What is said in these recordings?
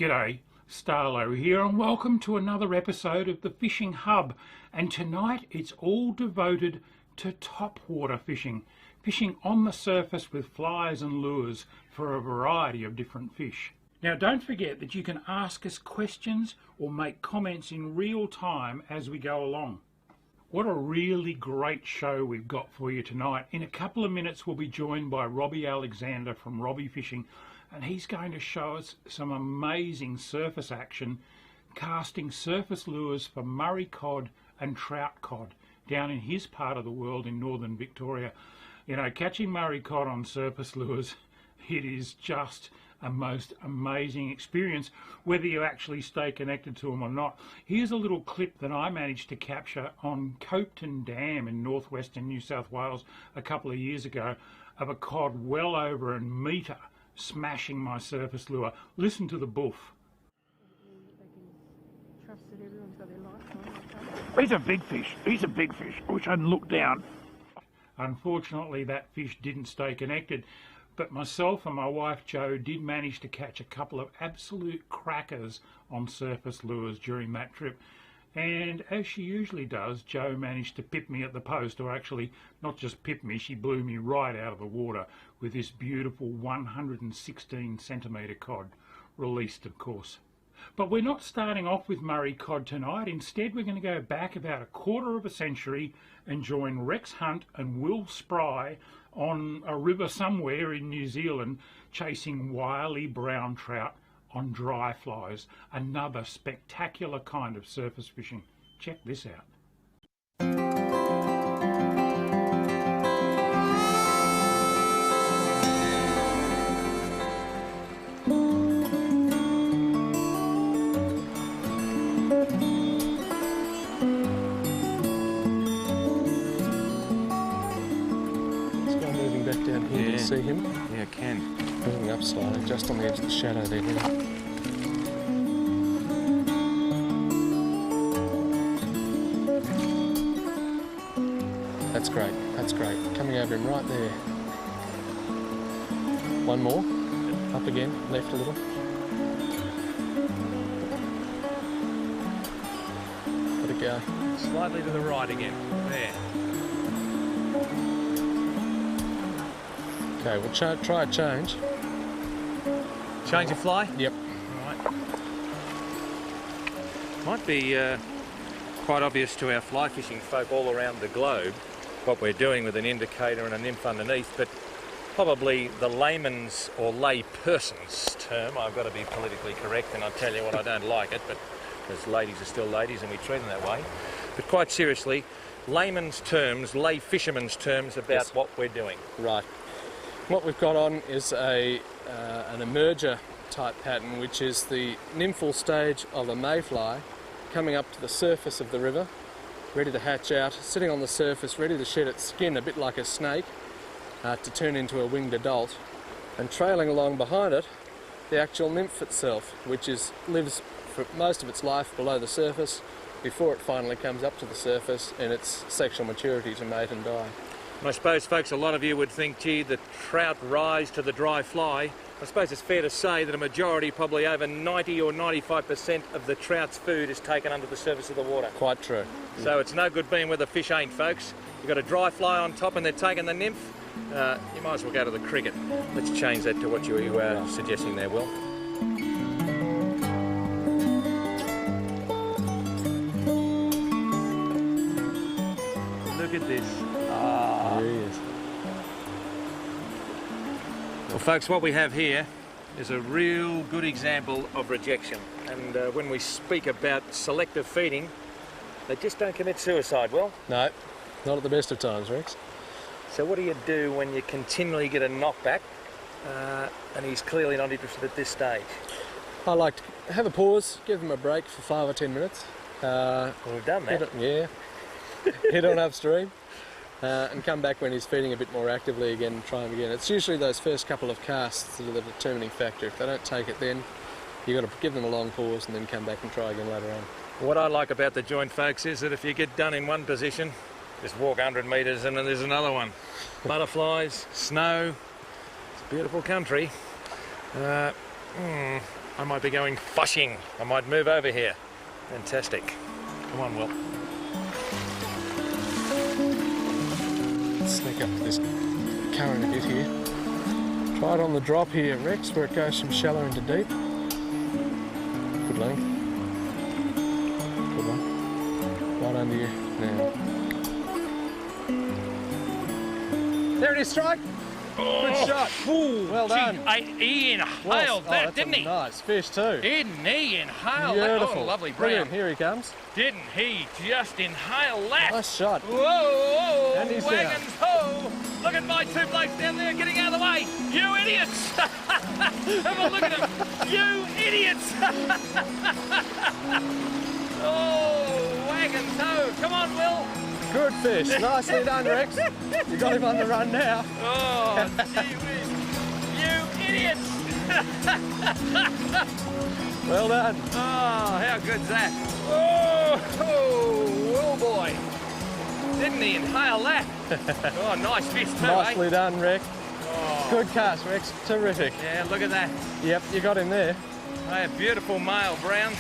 G'day, Starlo here, and welcome to another episode of the Fishing Hub. And tonight it's all devoted to topwater fishing. Fishing on the surface with flies and lures for a variety of different fish. Now don't forget that you can ask us questions or make comments in real time as we go along. What a really great show we've got for you tonight. In a couple of minutes we'll be joined by Robbie Alexander from Robbie Fishing, and he's going to show us some amazing surface action casting surface lures for Murray cod and trout cod down in his part of the world in northern Victoria. You know, catching Murray cod on surface lures, it is just a most amazing experience, whether you actually stay connected to them or not. Here's a little clip that I managed to capture on Copeton Dam in northwestern New South Wales a couple of years ago of a cod well over a metre smashing my surface lure. Listen to the boof. He's a big fish. He's a big fish. I wish I hadn't looked down. Unfortunately, that fish didn't stay connected, but myself and my wife Jo did manage to catch a couple of absolute crackers on surface lures during that trip. And as she usually does, Jo managed to pip me at the post, or actually not just pip me, she blew me right out of the water with this beautiful 116 centimetre cod, released of course. But we're not starting off with Murray cod tonight. Instead, we're going to go back about a quarter of a century and join Rex Hunt and Will Spry on a river somewhere in New Zealand chasing wily brown trout on dry flies. Another spectacular kind of surface fishing. Check this out. Down here, can you see him? Yeah, I can. Moving up slightly, just on the edge of the shadow there. That's great, that's great. Coming over him right there. One more. Up again, left a little. Let it go. Slightly to the right again. There. Okay, we'll try a change. Change of fly? Yep. Right. Might be quite obvious to our fly fishing folk all around the globe what we're doing with an indicator and a nymph underneath, but probably the layman's or lay person's term, I've got to be politically correct, and I'll tell you what, I don't like it, but because ladies are still ladies and we treat them that way. But quite seriously, layman's terms, lay fisherman's terms about Yes. what we're doing. Right. What we've got on is an emerger type pattern, which is the nymphal stage of a mayfly coming up to the surface of the river, ready to hatch out, sitting on the surface, ready to shed its skin a bit like a snake to turn into a winged adult, and trailing along behind it the actual nymph itself, which lives for most of its life below the surface before it finally comes up to the surface in its sexual maturity to mate and die. I suppose, folks, a lot of you would think, gee, the trout rise to the dry fly. I suppose it's fair to say that a majority, probably over 90 or 95% of the trout's food is taken under the surface of the water. Quite true. So it's no good being where the fish ain't, folks. You've got a dry fly on top and they're taking the nymph. You might as well go to the cricket. Let's change that to what you were suggesting there, Will. Look at this. There he is. Well, folks, what we have here is a real good example of rejection. And when we speak about selective feeding, they just don't commit suicide, Will. No, not at the best of times, Rex. So what do you do when you continually get a knockback and he's clearly not interested at this stage? I like to have a pause, give them a break for 5 or 10 minutes. Well, we've done that. Head on upstream and come back when he's feeding a bit more actively again and try him again. It's usually those first couple of casts that are the determining factor. If they don't take it then, you've got to give them a long pause and then come back and try again later on. What I like about the joint, folks, is that if you get done in one position, just walk 100 metres and then there's another one. Butterflies, snow, it's a beautiful country. I might be going fishing. I might move over here. Fantastic. Come on, Will. Let's sneak up to this current a bit here. Try it on the drop here, Rex, where it goes from shallow into deep. Good length. Good one. Right under you now. There it is, strike. Good shot. Ooh, Well done. He inhaled that, didn't he? Nice fish too. Didn't he inhale that? Beautiful. Oh, lovely Look at brown. him, here he comes. Didn't he just inhale that? Nice shot. Whoa, And he's wagons ho! Look at my two blokes down there getting out of the way. You idiots! Have a look at them. You idiots! Oh, wagons ho! Come on, Will. Good fish. Nicely done, Rex. You got him on the run now. Oh, gee whiz. You idiots! Well done. Oh, how good's that? Oh, Will boy. Didn't he inhale that? Oh, nice fish too, Nicely eh? done, Rex. Oh, Good cast, Rex. Terrific. yeah, look at that. Yep, you got him there. Hey, a beautiful male brown.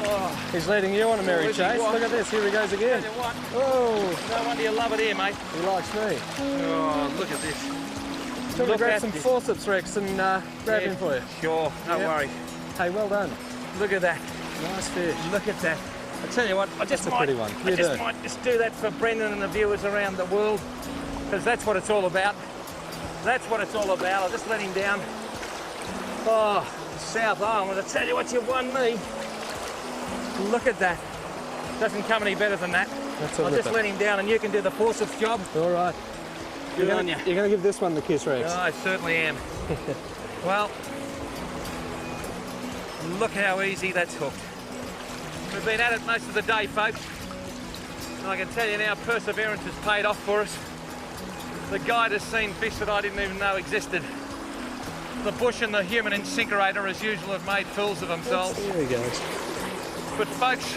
Oh, He's leading you on a merry is he? chase. What? Look at this. Here he goes again. tell you what, Oh, no wonder you love it here, mate. he likes me. Oh, look at this. Shall we Look grab at some this. forceps, Rex, and grab Yeah, him for you? Sure, no Yep. worries. Hey, well done. Look at that. Nice fish. Look at that. I tell you what, I just That's a might, pretty one. I You just do. might just do that for Brendan and the viewers around the world, because that's what it's all about. That's what it's all about. I'll just let him down. Oh, South Island, I tell you what, you've won me. Look at that. Doesn't come any better than that. That's a I'll just ripper. let him down and you can do the forceps job. All right. Good on you. You're going to give this one the kiss, Rex. I certainly am. Well, look how easy that's hooked. We've been at it most of the day, folks. And I can tell you now, perseverance has paid off for us. The guide has seen fish that I didn't even know existed. The bush and the human incinerator, as usual, have made fools of themselves. There he goes. But folks,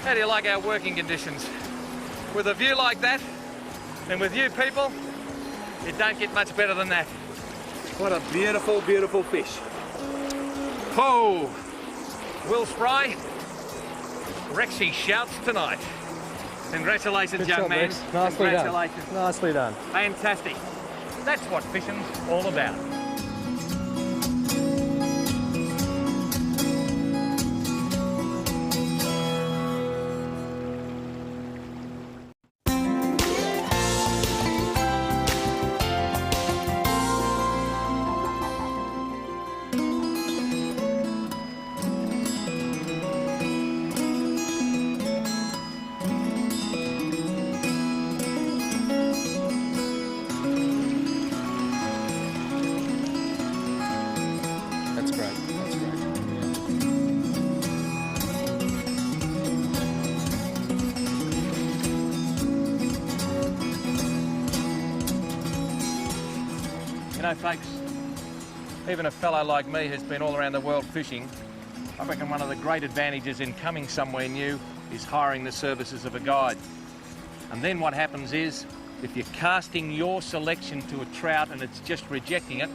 how do you like our working conditions? With a view like that, and with you people, you don't get much better than that. What a beautiful, beautiful fish. Oh, Will Spry, Rexy shouts tonight. Congratulations, Good young job, man. Rex. Nicely Congratulations. done. Nicely done. Fantastic. That's what fishing's all about. That's great. That's great. You know, folks, even a fellow like me who's been all around the world fishing, I reckon one of the great advantages in coming somewhere new is hiring the services of a guide. And then what happens is, if you're casting your selection to a trout and it's just rejecting it,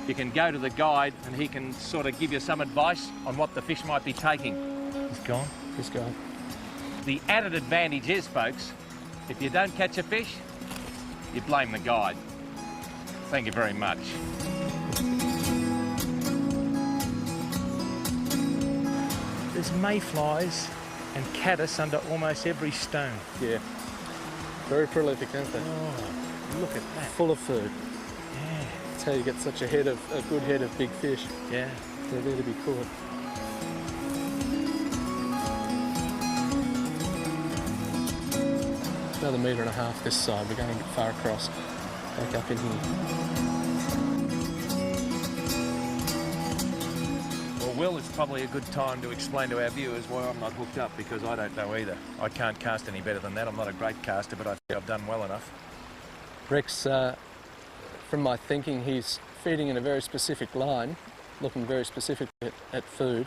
you can go to the guide and he can sort of give you some advice on what the fish might be taking. He's gone. This guy. The added advantage is, folks, if you don't catch a fish, you blame the guide. Thank you very much. There's mayflies and caddis under almost every stone. Yeah. Very prolific, aren't they? Oh, look at that. Full of food. Yeah, That's how you get such a good head of big fish. yeah. They're there to be caught. Another metre and a half this side. We're going a bit far across. Back up in here. Well, Will, it's probably a good time to explain to our viewers why I'm not hooked up, because I don't know either. I can't cast any better than that. I'm not a great caster, but I think I've done well enough. Rex, from my thinking, he's feeding in a very specific line, looking very specific at food.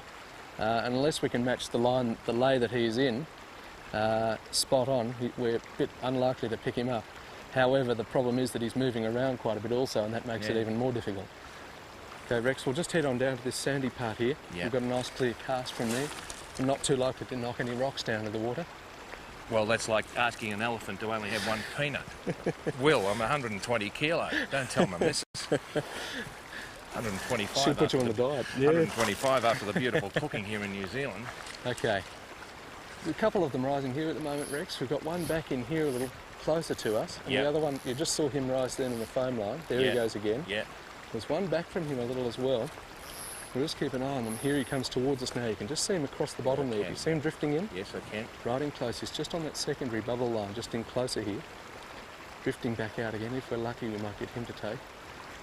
And unless we can match the lay that he is in, spot on, we're a bit unlikely to pick him up. However, the problem is that he's moving around quite a bit also, and that makes it Yeah. even more difficult. Okay, Rex, we'll just head on down to this sandy part here. Yeah. We've got a nice clear cast from there. And not too likely to knock any rocks down into the water. Well, that's like asking an elephant to only have one peanut. Will, I'm 120 kilo. Don't tell my missus. 125. Should put you on the diet. Yeah. 125 after the beautiful cooking here in New Zealand. Okay. There's a couple of them rising here at the moment, Rex. We've got one back in here a little closer to us. And Yeah. the other one, you just saw him rise then in the foam line. There Yeah. he goes again. Yeah. There's one back from him a little as well. We'll just keep an eye on them. Here he comes towards us now. You can just see him across the bottom there. can. You see him drifting in? Yes, I can. Right in close. He's just on that secondary bubble line, just in closer here. Drifting back out again. If we're lucky, we might get him to take.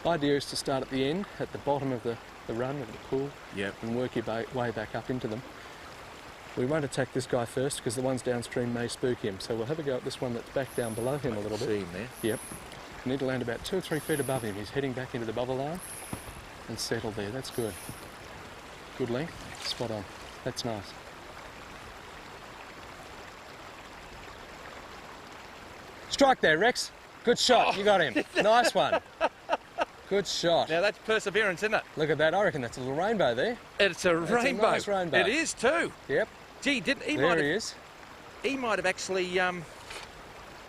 Idea is to start at the end, at the bottom of the run of the pool, Yep. and work your way back up into them. We won't attack this guy first because the ones downstream may spook him. So we'll have a go at this one that's back down below him a little bit. See him there. Yep. You need to land about 2 or 3 feet above him. He's heading back into the bubble line and settle there. That's good. Good length. Spot on. That's nice. Strike there, Rex. Good shot. You got him. Nice one. Good shot. Now that's perseverance, isn't it? Look at that. I reckon that's a little rainbow there. It's a That's rainbow. a nice rainbow. It is too. Yep. Gee, didn't he? There he is. He might have actually.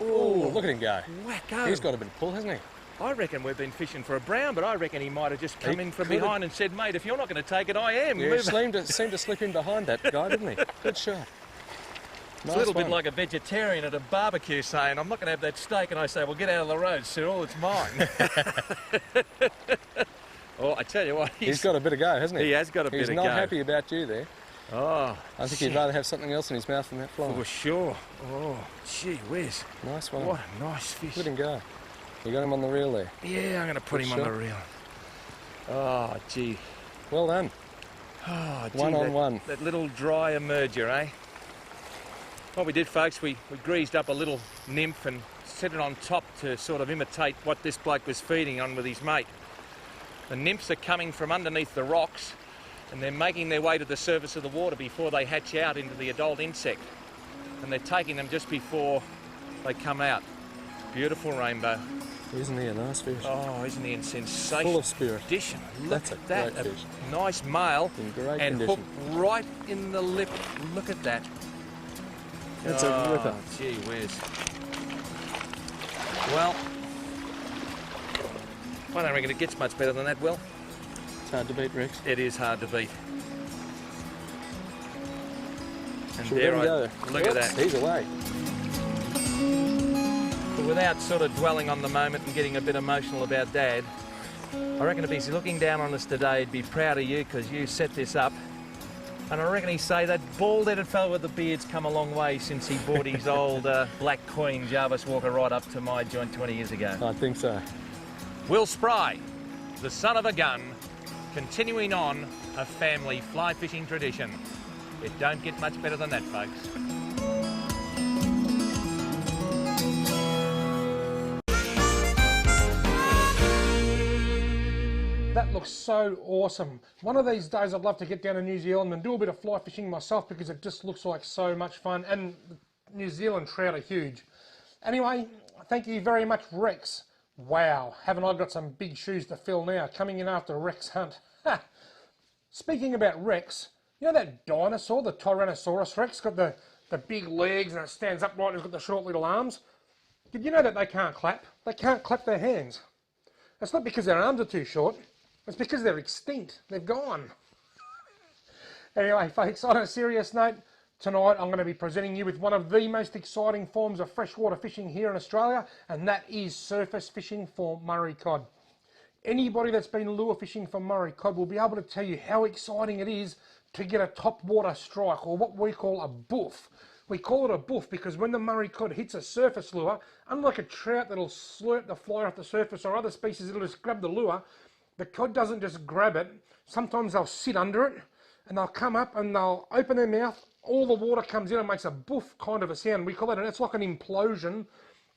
Oh, look at him go. Wacko. He's got a bit of pull, hasn't he? I reckon we've been fishing for a brown, but I reckon he might have just come He in from could have. behind and said, "Mate, if you're not going to take it, I am." Yeah, Move seemed to slip in behind that guy, didn't he? Good shot. It's a little bit like a vegetarian at a barbecue saying, "I'm not going to have that steak," and I say, "Well, get out of the road, Cyril, it's mine." Oh, I tell you what, He's got a bit of go, hasn't he? He has got a bit of He's go. not happy about you there. Oh, I think he'd rather have something else in his mouth than that fly. for sure. Oh, gee whiz. Nice one. What a nice fish. Let him go. You got him on the reel there. Yeah, I'm going to put Good him on shot. the reel. Oh, gee. Well done. Oh, gee, One on that, one. That little dry emerger, eh? What we did, folks, we greased up a little nymph and set it on top to sort of imitate what this bloke was feeding on with his mate. The nymphs are coming from underneath the rocks and they're making their way to the surface of the water before they hatch out into the adult insect. And they're taking them just before they come out. Beautiful rainbow. Isn't he a nice fish? Oh, isn't he in sensational Full of spirit. condition? Look That's a at that. great fish. Nice male In great and condition. hooked right in the lip. Look at that. That's a ripper. Gee whiz. Well, I don't reckon it gets much better than that, Will. It's hard to beat, Rex. It is hard to beat. And Should we let him go? look at that. He's away. But without sort of dwelling on the moment and getting a bit emotional about Dad, I reckon if he's looking down on us today, he'd be proud of you because you set this up. And I reckon he'd say that bald-headed fellow with the beard's come a long way since he bought his old Black Queen Jarvis Walker right up to my joint 20 years ago. I think so. Will Spry, the son of a gun, continuing on a family fly fishing tradition. It don't get much better than that, folks. That looks so awesome. One of these days I'd love to get down to New Zealand and do a bit of fly fishing myself because it just looks like so much fun, and New Zealand trout are huge. Anyway, thank you very much, Rex. Wow, haven't I got some big shoes to fill now, coming in after Rex Hunt. Ha! Speaking about Rex, you know that dinosaur, the Tyrannosaurus Rex, got the big legs and it stands upright and it's got the short little arms? Did you know that they can't clap? They can't clap their hands. It's not because their arms are too short. It's because they're extinct. They've gone. Anyway, folks, on a serious note, tonight I'm going to be presenting you with one of the most exciting forms of freshwater fishing here in Australia, and that is surface fishing for Murray cod. Anybody that's been lure fishing for Murray cod will be able to tell you how exciting it is to get a top water strike, or what we call a boof. We call it a boof because when the Murray cod hits a surface lure, unlike a trout that'll slurp the fly off the surface or other species that'll just grab the lure, the cod doesn't just grab it. Sometimes they'll sit under it and they'll come up and they'll open their mouth. All the water comes in and makes a boof kind of a sound. We call it, and it's like an implosion.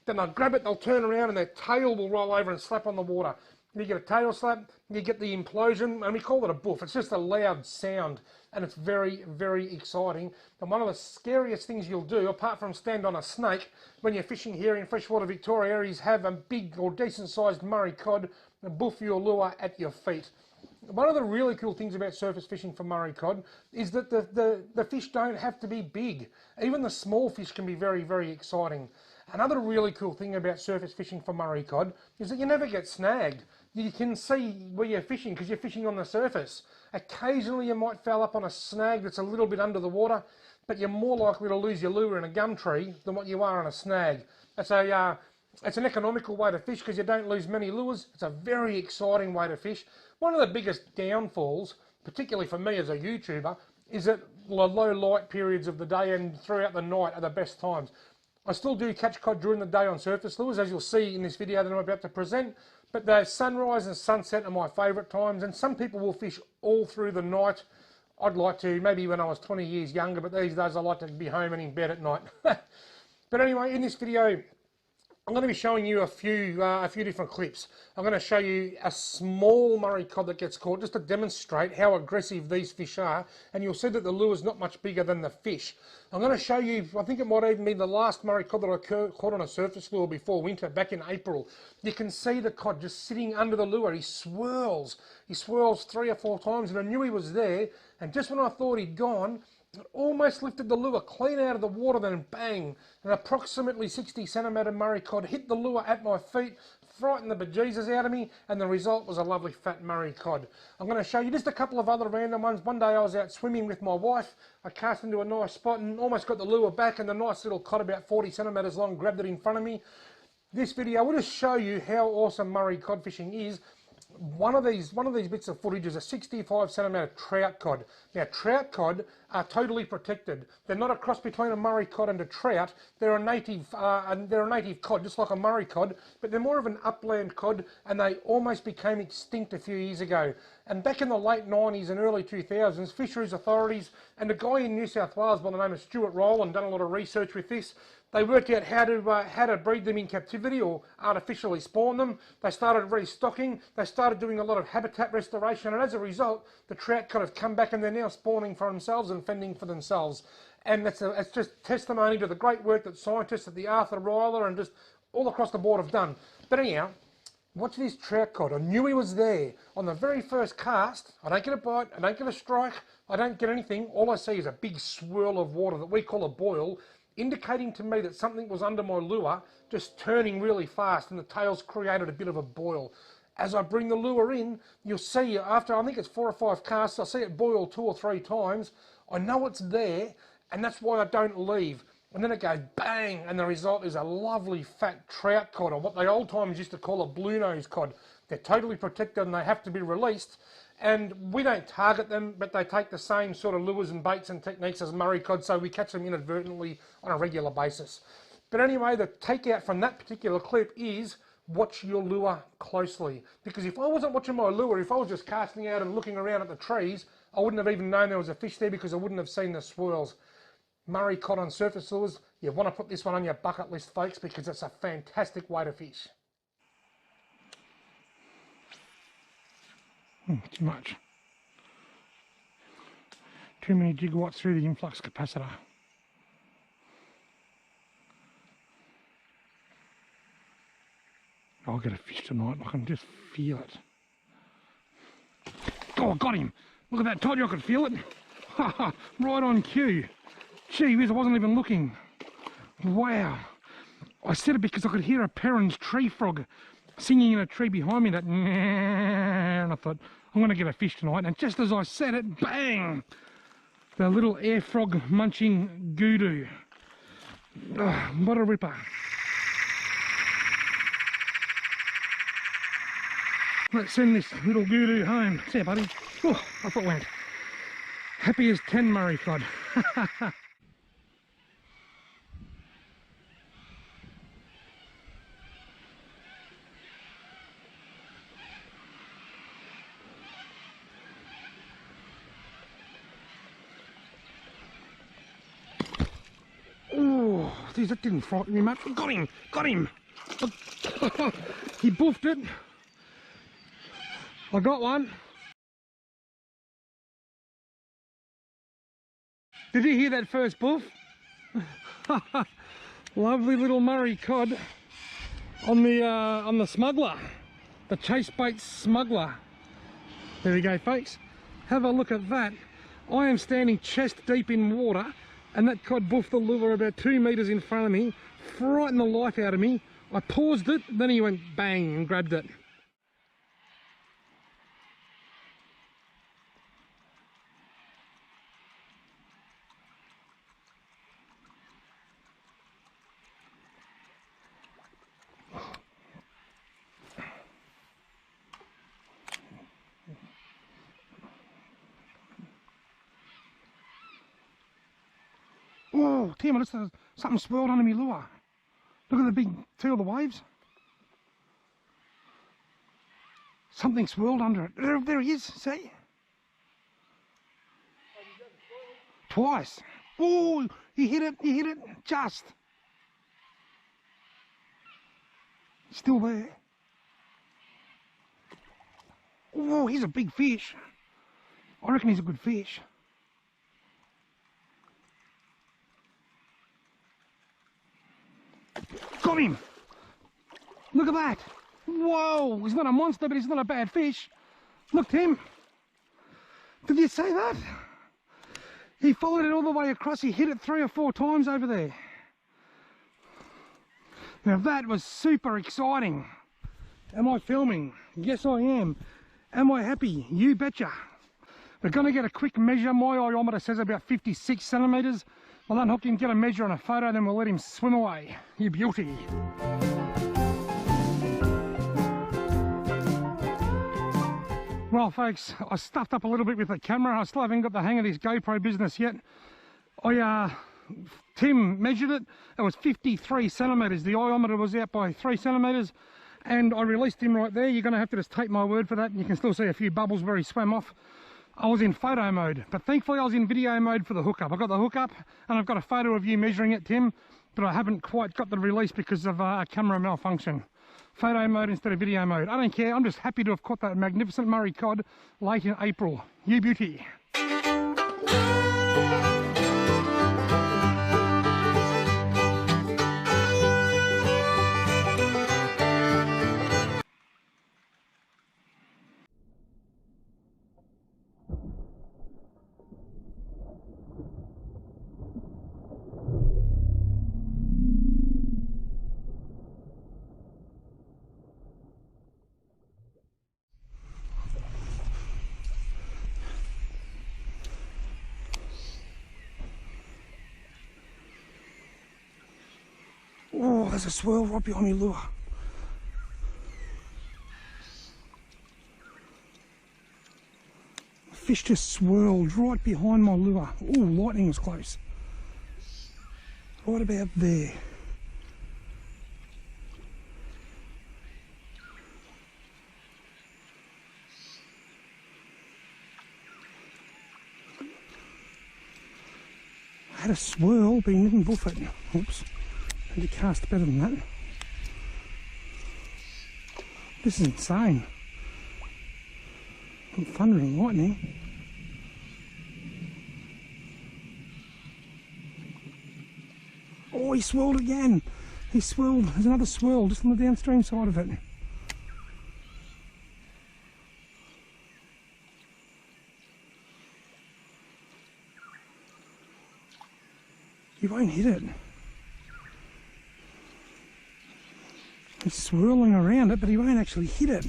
Then they'll grab it, they'll turn around and their tail will roll over and slap on the water. You get a tail slap, you get the implosion, and we call it a boof. It's just a loud sound, and it's very, very exciting. And one of the scariest things you'll do, apart from stand on a snake, when you're fishing here in freshwater Victoria, is have a big or decent-sized Murray cod and boof your lure at your feet. one of the really cool things about surface fishing for Murray cod is that the fish don't have to be big. Even the small fish can be very, very exciting. Another really cool thing about surface fishing for Murray cod is that you never get snagged. You can see where you're fishing because you're fishing on the surface. Occasionally you might foul up on a snag that's a little bit under the water, but you're more likely to lose your lure in a gum tree than what you are on a snag. It's an economical way to fish because you don't lose many lures. It's a very exciting way to fish. One of the biggest downfalls, particularly for me as a YouTuber, is that the low light periods of the day and throughout the night are the best times. I still do catch cod during the day on surface lures, as you'll see in this video that I'm about to present, but the sunrise and sunset are my favourite times, and some people will fish all through the night. I'd like to, maybe when I was 20 years younger, but these days I like to be home and in bed at night. But anyway, in this video, I'm going to be showing you a few different clips. I'm going to show you a small Murray cod that gets caught just to demonstrate how aggressive these fish are, and you'll see that the lure is not much bigger than the fish. I'm going to show you, I think it might even be the last Murray cod that I caught on a surface lure before winter, back in April. You can see the cod just sitting under the lure. He swirls 3 or 4 times, and I knew he was there, and just when I thought he'd gone, it almost lifted the lure clean out of the water, then bang, an approximately 60 centimetre Murray cod hit the lure at my feet, frightened the bejesus out of me, and the result was a lovely fat Murray cod. I'm going to show you just a couple of other random ones. One day I was out swimming with my wife. I cast into a nice spot and almost got the lure back, and the nice little cod about 40 centimetres long grabbed it in front of me. This video will just show you how awesome Murray cod fishing is. One of these bits of footage is a 65 centimetre trout cod. Now, trout cod are totally protected. They're not a cross between a Murray cod and a trout. They're a native cod, just like a Murray cod, but they're more of an upland cod, and they almost became extinct a few years ago. And back in the late 90s and early 2000s, fisheries authorities and a guy in New South Wales by the name of Stuart Rowland done a lot of research with this. They worked out how to breed them in captivity or artificially spawn them. They started restocking. They started doing a lot of habitat restoration, and as a result, the trout cod have come back and they're now spawning for themselves and fending for themselves. And it's just testimony to the great work that scientists at the Arthur Ryler and just all across the board have done. But anyhow, watch this trout cod. I knew he was there. On the very first cast, I don't get a bite, I don't get a strike, I don't get anything. All I see is a big swirl of water that we call a boil, indicating to me that something was under my lure, just turning really fast, and the tail's created a bit of a boil. As I bring the lure in, you'll see after, I think it's 4 or 5 casts, I see it boil 2 or 3 times. I know it's there, and that's why I don't leave. And then it goes bang, and the result is a lovely fat trout cod, or what they old timers used to call a blue nose cod. They're totally protected and they have to be released. And we don't target them, but they take the same sort of lures and baits and techniques as Murray cod, so we catch them inadvertently on a regular basis. But anyway, the takeout from that particular clip is watch your lure closely. Because if I wasn't watching my lure, if I was just casting out and looking around at the trees, I wouldn't have even known there was a fish there because I wouldn't have seen the swirls. Murray cod on surface lures, you want to put this one on your bucket list, folks, because it's a fantastic way to fish. Too much. Too many gigawatts through the influx capacitor. I'll get a fish tonight. I can just feel it. Oh, I got him. Look at that. Told you I could feel it. Right on cue. Gee whiz, I wasn't even looking. Wow. I said it because I could hear a Perrin's tree frog singing in a tree behind me, that and I thought, I'm going to get a fish tonight. And just as I said it, bang! The little air frog munching goodoo. Oh, what a ripper. Let's send this little goodoo home. See ya, buddy. Oh, off it went. Happy as 10 Murray cod. Oh, geez, that didn't frighten me much. Got him! Got him! He boofed it. I got one. Did you hear that first boof? Lovely little Murray cod on the smuggler, the chase bait smuggler. There we go, folks. Have a look at that. I am standing chest deep in water, and that cod boofed the lure about 2 metres in front of me, frightened the life out of me. I paused it, then he went bang and grabbed it. Oh, Tim, something swirled under me lure. Look at the big tail of the waves. Something swirled under it. There he is, see? Twice. Oh, he hit it, just. Still there. Oh, he's a big fish. I reckon he's a good fish. Got him! Look at that! Whoa! He's not a monster, but he's not a bad fish. Look, Tim. Did you say that? He followed it all the way across. He hit it 3 or 4 times over there. Now that was super exciting. Am I filming? Yes, I am. Am I happy? You betcha. We're going to get a quick measure. My iometer says about 56 centimetres. I'll unhook him, get a measure and a photo, then we'll let him swim away. You beauty. Well, folks, I stuffed up a little bit with the camera. I still haven't got the hang of this GoPro business yet. Tim measured it. It was 53 centimetres. The iometer was out by 3 centimetres, and I released him right there. You're going to have to just take my word for that. And you can still see a few bubbles where he swam off. I was in photo mode, but thankfully I was in video mode for the hookup. I've got the hookup and I've got a photo of you measuring it, Tim, but I haven't quite got the release because of a camera malfunction. Photo mode instead of video mode. I don't care, I'm just happy to have caught that magnificent Murray cod late in April. You beauty. Oh, there's a swirl right behind me lure. The fish just swirled right behind my lure. Oh, lightning was close. Right about there. I had a swirl, but he didn't buff it. Oops. I had to cast better than that. This is insane. Thunder and lightning. Oh, he swirled again. He swirled. There's another swirl just on the downstream side of it. He won't hit it. He's swirling around it, but he won't actually hit it.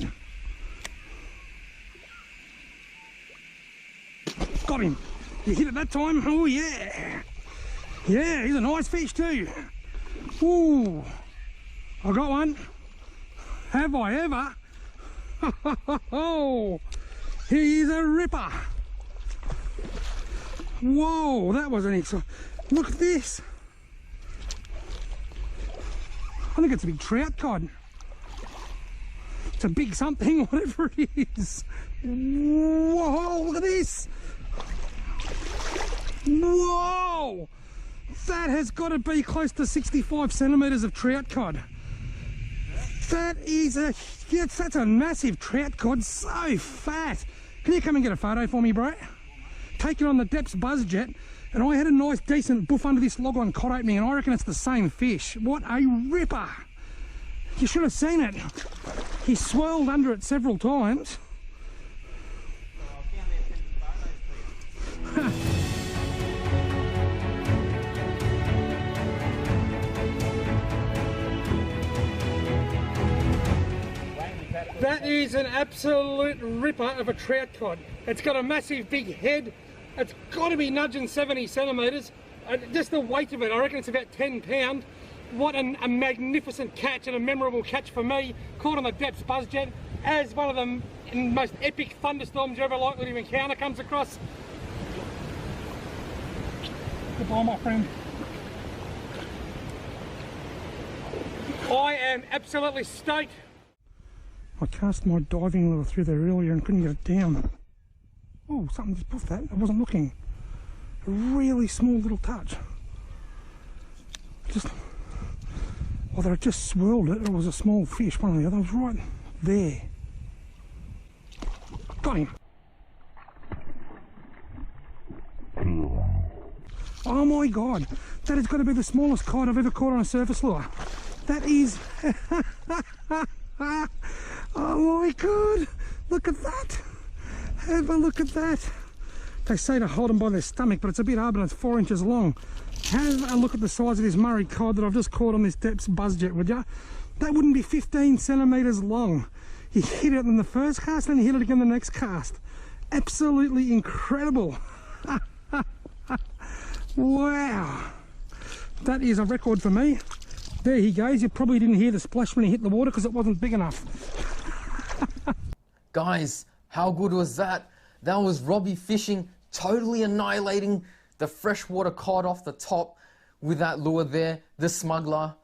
Got him. You hit it that time? Oh, yeah. Yeah, he's a nice fish too. Ooh. I got one. Have I ever? Oh, he's a ripper. Whoa, that was an exciting. Look at this. I think it's a big trout cod. It's a big something, whatever it is. Whoa, look at this. Whoa! That has got to be close to 65 centimetres of trout cod. That is that's a massive trout cod, so fat. Can you come and get a photo for me, bro? Taken on the Depths Buzz Jet. And I had a nice decent buff under this log on cod opening, and I reckon it's the same fish. What a ripper. You should have seen it. He swirled under it several times. That is an absolute ripper of a trout cod. It's got a massive big head. It's got to be nudging 70 centimetres. Just the weight of it, I reckon it's about 10 pounds. What a magnificent catch and a memorable catch for me. Caught on the depths buzz jet as one of the most epic thunderstorms you're ever likely to encounter comes across. Goodbye, my friend. I am absolutely stoked. I cast my diving lure through there earlier and couldn't get it down. Oh, something just puffed that. I wasn't looking. A really small little touch. Just, whether it just swirled it or it was a small fish, one or the other. It was right there. Got him. Oh my God, that has got to be the smallest cod I've ever caught on a surface lure. That is, oh my God, look at that. Have a look at that. They say to hold them by their stomach, but it's a bit hard, but it's 4 inches long. Have a look at the size of this Murray cod that I've just caught on this depths buzz jet, would you? That wouldn't be 15 centimetres long. He hit it in the first cast and he hit it again the next cast. Absolutely incredible. Wow. That is a record for me. There he goes. You probably didn't hear the splash when he hit the water because it wasn't big enough. Guys, how good was that? That was Robbie fishing, totally annihilating the freshwater cod off the top with that lure there, the smuggler.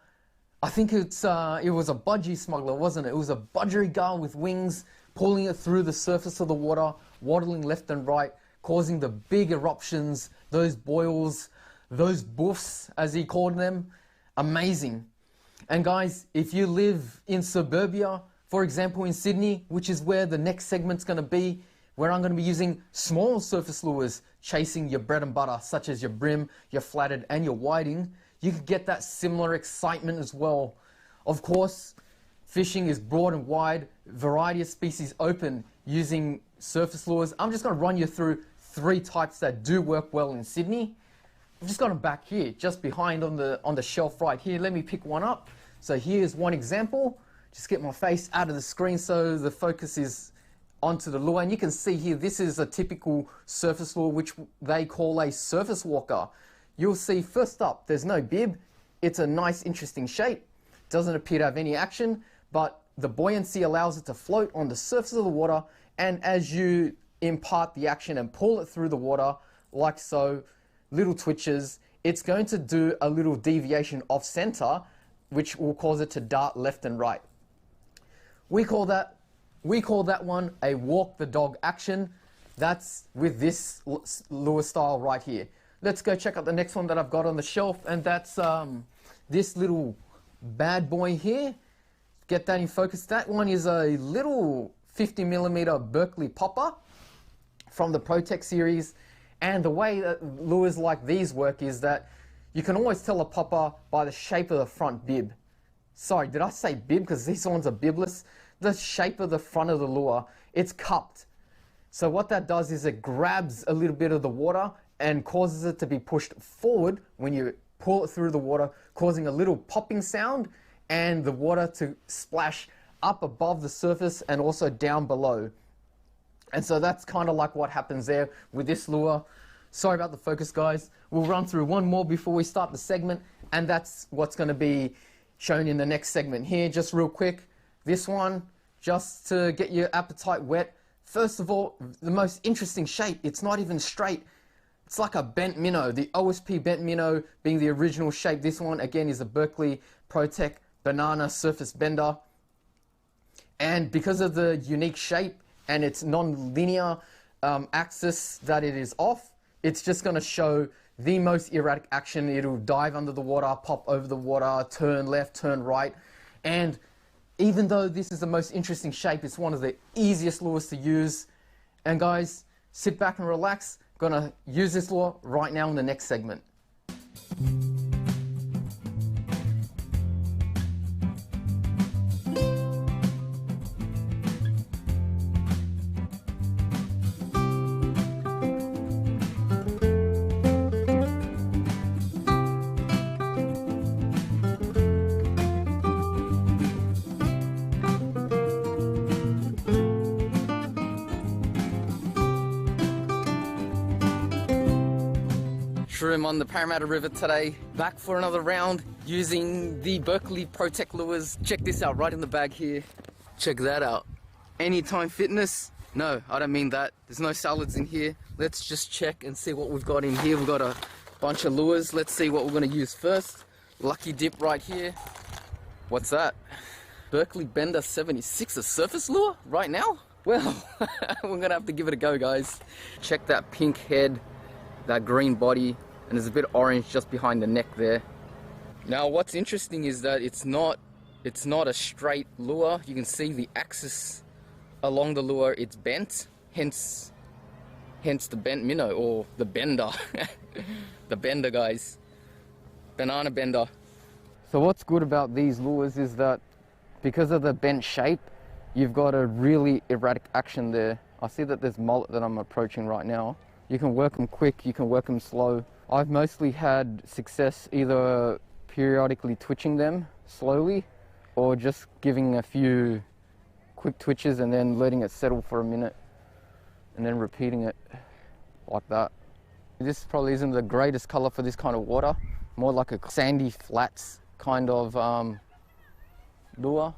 I think it was a budgie smuggler, wasn't it? It was a budgerigar with wings, pulling it through the surface of the water, waddling left and right, causing the big eruptions, those boils, those boofs, as he called them. Amazing. And guys, if you live in suburbia, for example in Sydney, which is where the next segment's going to be, where I'm going to be using small surface lures, chasing your bread and butter, such as your brim, your flathead and your whiting, you could get that similar excitement as well. Of course, fishing is broad and wide, variety of species open using surface lures. I'm just going to run you through 3 types that do work well in Sydney. I've just got them back here, just behind on the shelf right here. Let me pick one up. So here's one example. Just get my face out of the screen so the focus is onto the lure. And you can see here, this is a typical surface lure, which they call a surface walker. You'll see first up, there's no bib. It's a nice, interesting shape. Doesn't appear to have any action, but the buoyancy allows it to float on the surface of the water. And as you impart the action and pull it through the water, like so, little twitches, it's going to do a little deviation off center, which will cause it to dart left and right. We call that one a walk the dog action. That's with this lure style right here. Let's go check out the next one that I've got on the shelf, and that's this little bad boy here. Get that in focus. That one is a little 50mm Berkeley popper from the ProTech series. And the way that lures like these work is that you can always tell a popper by the shape of the front bib. Sorry, did I say bib? Because these ones are bibless. The shape of the front of the lure, it's cupped. So what that does is it grabs a little bit of the water and causes it to be pushed forward when you pull it through the water, causing a little popping sound and the water to splash up above the surface and also down below. And so that's kind of like what happens there with this lure. Sorry about the focus, guys. We'll run through one more before we start the segment, and that's what's going to be shown in the next segment here. Just real quick, this one, just to get your appetite wet. First of all, the most interesting shape, it's not even straight. It's like a bent minnow, the OSP bent minnow being the original shape. This one, again, is a Berkeley ProTech banana surface bender. And because of the unique shape and its non-linear axis that it is off, it's just going to show the most erratic action. It'll dive under the water, pop over the water, turn left, turn right. And even though this is the most interesting shape, it's one of the easiest lures to use. And guys, sit back and relax. Gonna use this lure right now in the next segment. Shroom on the Parramatta River today, back for another round using the Berkeley Protect lures. Check this out right in the bag here. Check that out. Anytime Fitness. No, I don't mean that. There's no salads in here. Let's just check and see what we've got in here. We've got a bunch of lures. Let's see what we're going to use first. Lucky Dip right here. What's that? Berkeley Bender 76, a surface lure right now? Well, we're going to have to give it a go, guys. Check that pink head, that green body, and there's a bit of orange just behind the neck there. Now, what's interesting is that it's not a straight lure. You can see the axis along the lure, it's bent, hence the bent minnow, or the bender. The bender, guys. Banana bender. So what's good about these lures is that because of the bent shape, you've got a really erratic action there. I see that there's mullet that I'm approaching right now. You can work them quick, you can work them slow. I've mostly had success either periodically twitching them slowly or just giving a few quick twitches and then letting it settle for a minute and then repeating it like that. This probably isn't the greatest color for this kind of water, more like a sandy flats kind of lure.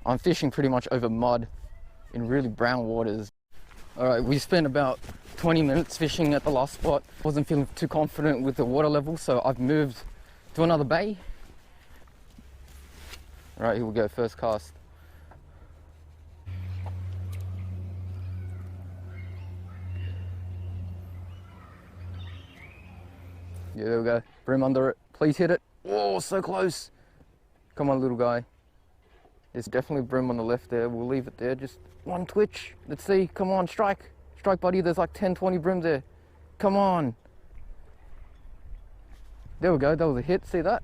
I'm fishing pretty much over mud in really brown waters. All right, we spent about 20 minutes fishing at the last spot. Wasn't feeling too confident with the water level, so I've moved to another bay. All right, here we go, first cast. Yeah, there we go. Brim under it. Please hit it. Oh, so close. Come on, little guy. There's definitely brim on the left there. We'll leave it there. Just one twitch. Let's see. Come on, strike. Strike, buddy. There's like 10, 20 brims there. Come on. There we go. That was a hit. See that?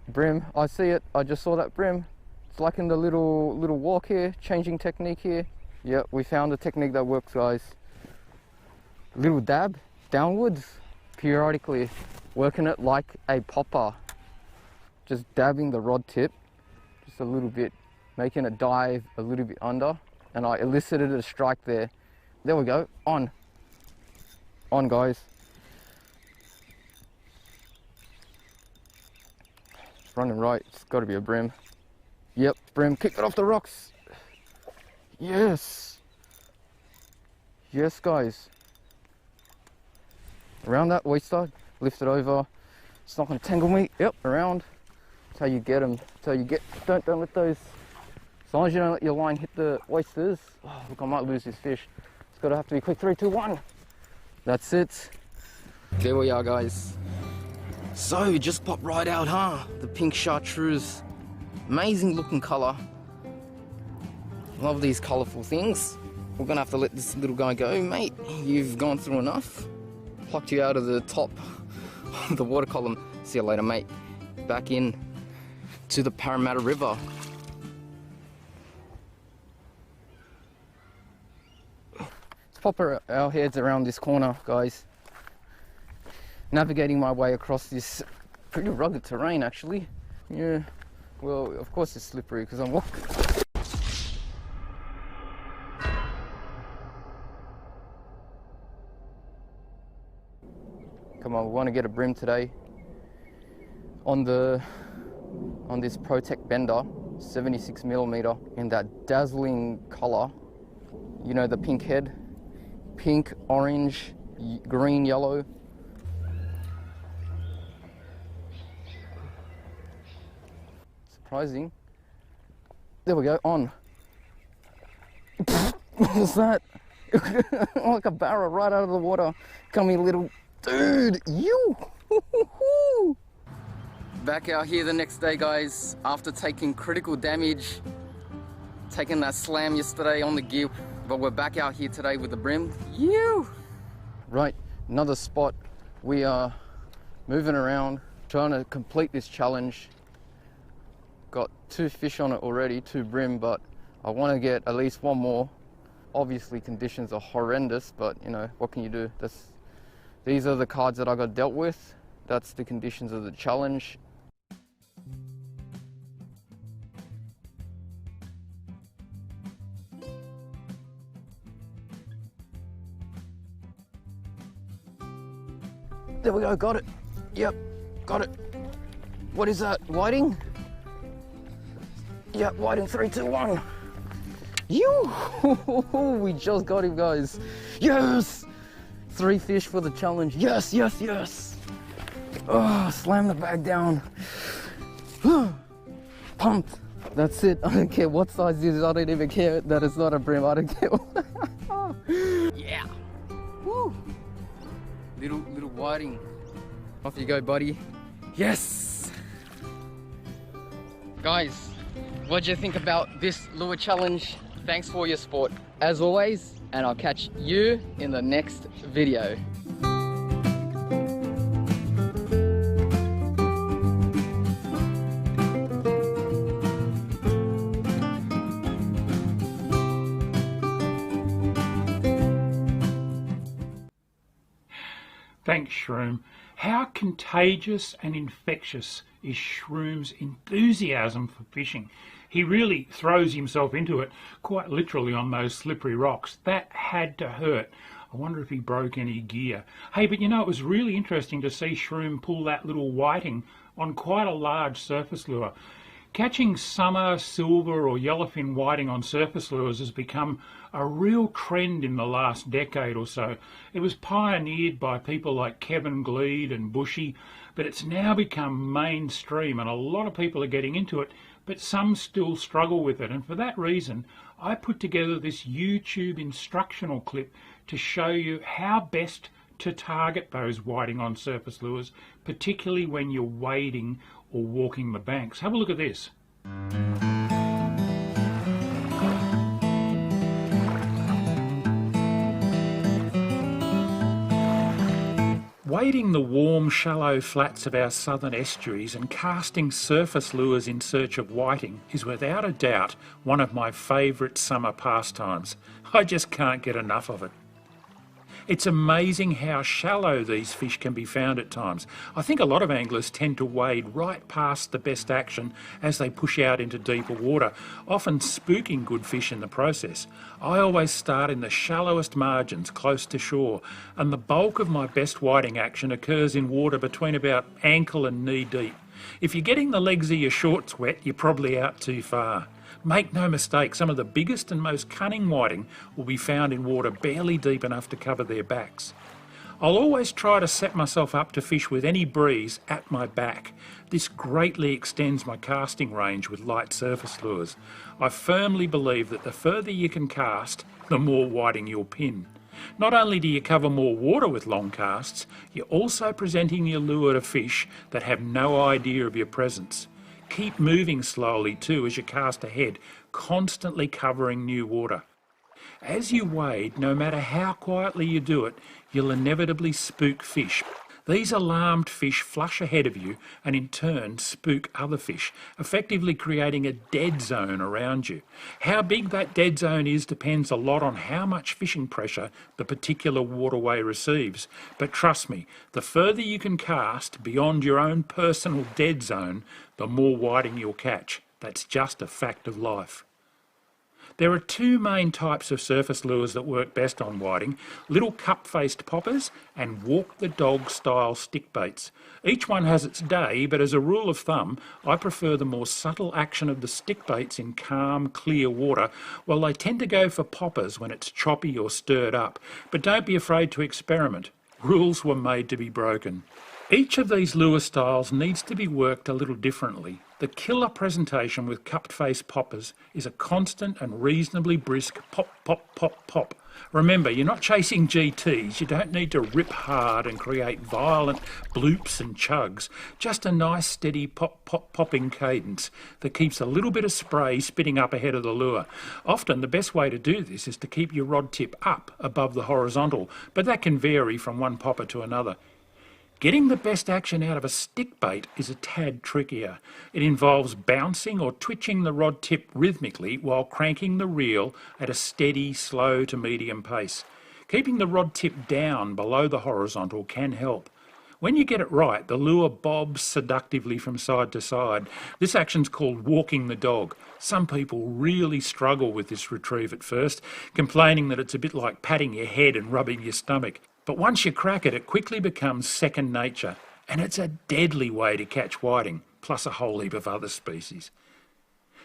Brim. I see it. I just saw that brim. It's like in the little walk here. Changing technique here. Yep, we found a technique that works, guys. Little dab downwards. Periodically working it like a popper, just dabbing the rod tip just a little bit, making it dive a little bit under, and I elicited a strike there. There we go. On guys. It's running right. It's got to be a brim. Yep, brim. Kick it off the rocks. Yes, guys. Around that oyster, lift it over. It's not going to tangle me. Yep, around. That's how you get them. That's how you get. Don't let those. As long as you don't let your line hit the oysters. Oh, look, I might lose this fish. It's got to have to be quick. 3, 2, 1. That's it. There we are, guys. So it just popped right out, huh? The pink chartreuse. Amazing looking color. Love these colorful things. We're gonna have to let this little guy go, mate. You've gone through enough. Plucked you out of the top of the water column. See you later, mate. Back in to the Parramatta River. Let's pop our heads around this corner, guys. Navigating my way across this pretty rugged terrain, actually. Yeah, well, of course it's slippery because I'm walking. Come on, we want to get a brim today on this Protect Bender 76mm in that dazzling color. You know, the pink head, pink, orange, green, yellow. Surprising. There we go. On. What was that? Like a barrel right out of the water. Come here, little dude. You. Back out here the next day, guys, after taking critical damage, taking that slam yesterday on the gear, but we're back out here today with the brim. You. Right, another spot. We are moving around, trying to complete this challenge. Got 2 fish on it already, 2 brim, but I want to get at least 1 more. Obviously conditions are horrendous, but you know, what can you do? These are the cards that I got dealt with. That's the conditions of the challenge. There we go, got it. Yep, got it. What is that, whiting? Yep, whiting, 3, 2, 1. You! We just got him, guys. Yes! 3 fish for the challenge. Yes, yes, yes. Oh, slam the bag down. Pumped. That's it. I don't care what size it is. I don't even care that it's not a brim. I don't care. Yeah. Woo. Little whiting. Off you go, buddy. Yes. Guys, what do you think about this lure challenge? Thanks for your support as always, and I'll catch you in the next video. Thanks, Shroom. How contagious and infectious is Shroom's enthusiasm for fishing? He really throws himself into it, quite literally, on those slippery rocks. That had to hurt. I wonder if he broke any gear. Hey, but you know, it was really interesting to see Shroom pull that little whiting on quite a large surface lure. Catching summer, silver or yellowfin whiting on surface lures has become a real trend in the last decade or so. It was pioneered by people like Kevin Gleed and Bushy, but it's now become mainstream and a lot of people are getting into it, but some still struggle with it. And for that reason, I put together this YouTube instructional clip to show you how best to target those whiting on surface lures, particularly when you're wading or walking the banks. Have a look at this. Wading the warm, shallow flats of our southern estuaries and casting surface lures in search of whiting is without a doubt one of my favourite summer pastimes. I just can't get enough of it. It's amazing how shallow these fish can be found at times. I think a lot of anglers tend to wade right past the best action as they push out into deeper water, often spooking good fish in the process. I always start in the shallowest margins close to shore, and the bulk of my best whiting action occurs in water between about ankle and knee deep. If you're getting the legs of your shorts wet, you're probably out too far. Make no mistake, some of the biggest and most cunning whiting will be found in water barely deep enough to cover their backs. I'll always try to set myself up to fish with any breeze at my back. This greatly extends my casting range with light surface lures. I firmly believe that the further you can cast, the more whiting you'll pin. Not only do you cover more water with long casts, you're also presenting your lure to fish that have no idea of your presence. Keep moving slowly too as you cast ahead, constantly covering new water. As you wade, no matter how quietly you do it, you'll inevitably spook fish. These alarmed fish flush ahead of you and in turn spook other fish, effectively creating a dead zone around you. How big that dead zone is depends a lot on how much fishing pressure the particular waterway receives. But trust me, the further you can cast beyond your own personal dead zone, the more whiting you'll catch. That's just a fact of life. There are two main types of surface lures that work best on whiting: little cup-faced poppers and walk-the-dog style stick baits. Each one has its day, but as a rule of thumb, I prefer the more subtle action of the stick baits in calm, clear water, while they tend to go for poppers when it's choppy or stirred up. But don't be afraid to experiment. Rules were made to be broken. Each of these lure styles needs to be worked a little differently. The killer presentation with cupped face poppers is a constant and reasonably brisk pop, pop, pop, pop. Remember, you're not chasing GTs, you don't need to rip hard and create violent bloops and chugs. Just a nice steady pop, pop, popping cadence that keeps a little bit of spray spitting up ahead of the lure. Often the best way to do this is to keep your rod tip up above the horizontal, but that can vary from one popper to another. Getting the best action out of a stick bait is a tad trickier. It involves bouncing or twitching the rod tip rhythmically while cranking the reel at a steady, slow to medium pace. Keeping the rod tip down below the horizontal can help. When you get it right, the lure bobs seductively from side to side. This action's called walking the dog. Some people really struggle with this retrieve at first, complaining that it's a bit like patting your head and rubbing your stomach. But once you crack it, it quickly becomes second nature, and it's a deadly way to catch whiting, plus a whole heap of other species.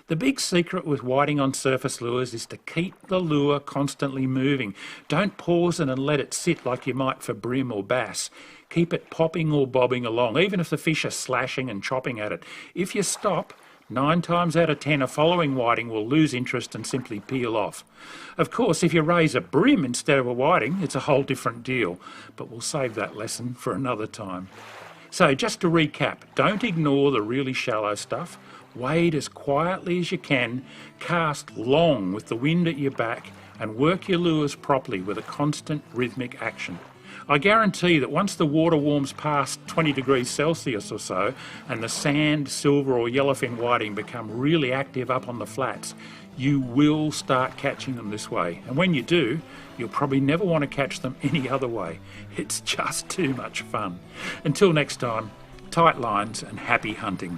The big secret with whiting on surface lures is to keep the lure constantly moving. Don't pause it and let it sit like you might for brim or bass. Keep it popping or bobbing along, even if the fish are slashing and chopping at it. If you stop, 9 times out of 10 a following whiting will lose interest and simply peel off. Of course, if you raise a brim instead of a whiting, it's a whole different deal, but we'll save that lesson for another time. So just to recap, don't ignore the really shallow stuff. Wade as quietly as you can, cast long with the wind at your back, and work your lures properly with a constant rhythmic action. I guarantee that once the water warms past 20 degrees Celsius or so, and the sand, silver or yellowfin whiting become really active up on the flats, you will start catching them this way. And when you do, you'll probably never want to catch them any other way. It's just too much fun. Until next time, tight lines and happy hunting.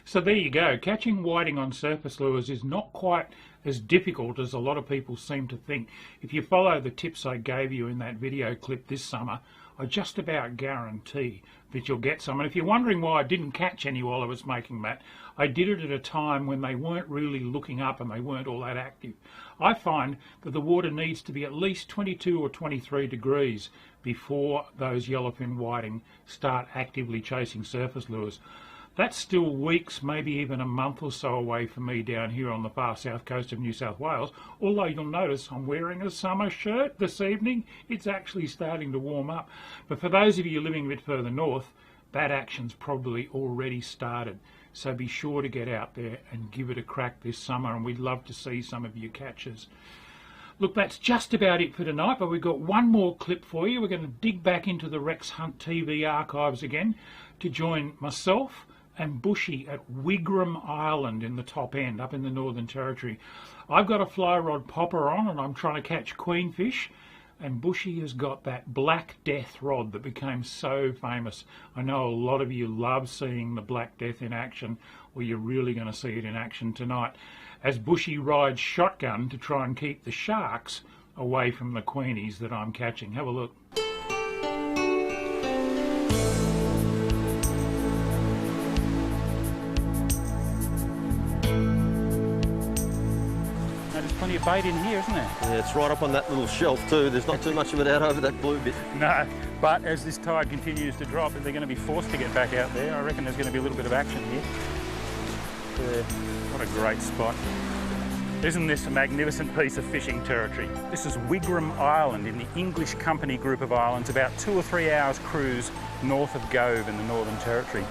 So there you go. Catching whiting on surface lures is not quite as difficult as a lot of people seem to think. If you follow the tips I gave you in that video clip this summer, I just about guarantee that you'll get some. And if you're wondering why I didn't catch any while I was making that, I did it at a time when they weren't really looking up and they weren't all that active. I find that the water needs to be at least 22 or 23 degrees before those yellowfin whiting start actively chasing surface lures. That's still weeks, maybe even a month or so away from me down here on the far south coast of New South Wales, although you'll notice I'm wearing a summer shirt this evening. It's actually starting to warm up. But for those of you living a bit further north, that action's probably already started. So be sure to get out there and give it a crack this summer, and we'd love to see some of you catches. Look, that's just about it for tonight, but we've got one more clip for you. We're going to dig back into the Rex Hunt TV archives again to join myself and Bushy at Wigram Island in the top end, up in the Northern Territory. I've got a fly rod popper on and I'm trying to catch queenfish, and Bushy has got that Black Death rod that became so famous. I know a lot of you love seeing the Black Death in action. Well, you're really going to see it in action tonight, as Bushy rides shotgun to try and keep the sharks away from the queenies that I'm catching. Have a look. There's plenty of bait in here, isn't there? Yeah, it's right up on that little shelf too. There's not too much of it out over that blue bit. No, but as this tide continues to drop, they're going to be forced to get back out there. I reckon there's going to be a little bit of action here. What a great spot. Isn't this a magnificent piece of fishing territory? This is Wigram Island in the English Company group of islands, about 2 or 3 hours cruise north of Gove in the Northern Territory.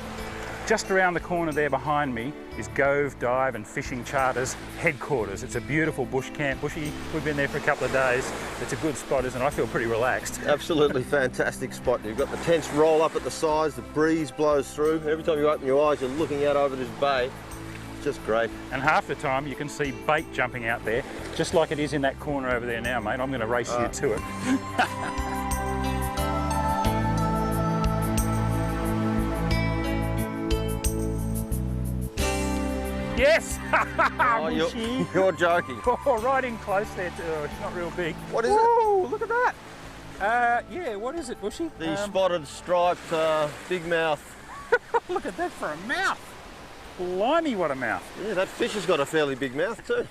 Just around the corner there behind me is Gove Dive and Fishing Charters headquarters. It's a beautiful bush camp. Bushy, we've been there for a couple of days. It's a good spot, isn't it? I feel pretty relaxed. Absolutely fantastic spot. You've got the tents roll up at the sides, the breeze blows through. Every time you open your eyes, you're looking out over this bay. It's just great. And half the time you can see bait jumping out there, just like it is in that corner over there now, mate. I'm going to race you to it. Yes! Oh, you're joking. Oh, right in close there too. Oh, it's not real big. What is Whoa, it? Look at that. Yeah, what is it, Bushy? The spotted striped big mouth. Look at that for a mouth. Blimey, what a mouth. Yeah, that fish has got a fairly big mouth too.